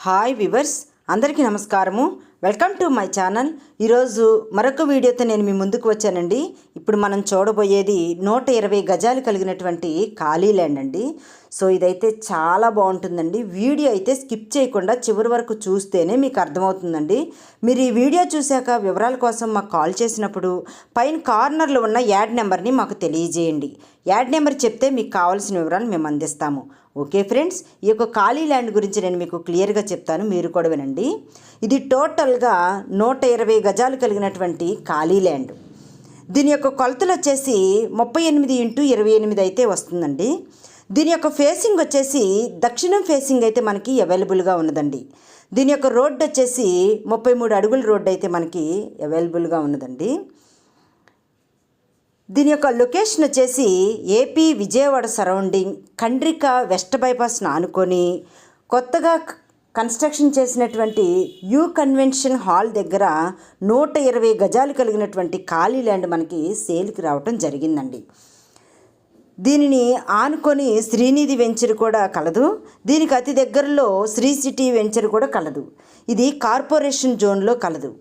Hi viewers, అందరికీ నమస్కారము. Welcome to my channel. ఈరోజు మరొక వీడియోతో నేను మీ ముందుకు వచ్చానండి. ఇప్పుడు మనం చూడబోయేది 120 గజాలు కలిగినటువంటి ఖాళీ ల్యాండ్ అండి. సో ఇదైతే చాలా బాగుంటుందండి. వీడియో అయితే స్కిప్ చేయకుండా చివరి వరకు చూస్తేనే మీకు అర్థమవుతుందండి. మీరు ఈ వీడియో చూశాక వివరాల కోసం మాకు కాల్ చేసినప్పుడు పైన కార్నర్లో ఉన్న యాడ్ నెంబర్ని మాకు తెలియజేయండి. యాడ్ నెంబర్ చెప్తే మీకు కావాల్సిన వివరాలు మేము అందిస్తాము. ఓకే ఫ్రెండ్స్, ఈ యొక్క ఖాళీ ల్యాండ్ గురించి నేను మీకు క్లియర్గా చెప్తాను, మీరు కూడా వినండి. ఇది టోటల్గా 120 గజాలు కలిగినటువంటి ఖాళీ ల్యాండ్. దీని యొక్క కొలతలు వచ్చేసి 38x28 అయితే వస్తుందండి. దీని యొక్క ఫేసింగ్ వచ్చేసి దక్షిణం ఫేసింగ్ అయితే మనకి అవైలబుల్గా ఉన్నదండి. దీని యొక్క రోడ్డు వచ్చేసి 33 అడుగుల రోడ్డు అయితే మనకి అవైలబుల్గా ఉన్నదండి. దీని యొక్క లొకేషన్ వచ్చేసి AP Vijayawada surrounding Kandrika west బైపాస్ను ఆనుకొని కొత్తగా కన్స్ట్రక్షన్ చేసినటువంటి యూ కన్వెన్షన్ హాల్ దగ్గర 120 గజాలు కలిగినటువంటి ఖాళీ ల్యాండ్ మనకి సేల్కి రావటం జరిగిందండి. దీనిని ఆనుకొని శ్రీనిధి వెంచర్ కూడా కలదు. దీనికి అతి దగ్గరలో శ్రీ సిటీ వెంచర్ కూడా కలదు. ఇది కార్పొరేషన్ జోన్లో కలదు.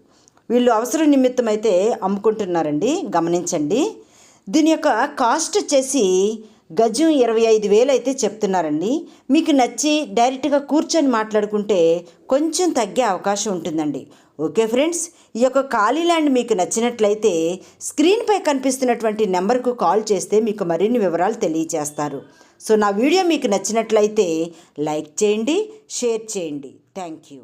వీళ్ళు అవసరం నిమిత్తం అయితే అమ్ముకుంటున్నారండి, గమనించండి. దీని యొక్క కాస్ట్ వచ్చేసి గజం 25,000 అయితే చెప్తున్నారండి. మీకు నచ్చి డైరెక్ట్గా కూర్చొని మాట్లాడుకుంటే కొంచెం తగ్గే అవకాశం ఉంటుందండి. ఓకే ఫ్రెండ్స్, ఈ యొక్క ఖాళీ ల్యాండ్ మీకు నచ్చినట్లయితే స్క్రీన్పై కనిపిస్తున్నటువంటి నెంబర్కు కాల్ చేస్తే మీకు మరిన్ని వివరాలు తెలియజేస్తారు. సో నా వీడియో మీకు నచ్చినట్లయితే లైక్ చేయండి, షేర్ చేయండి. Thank you.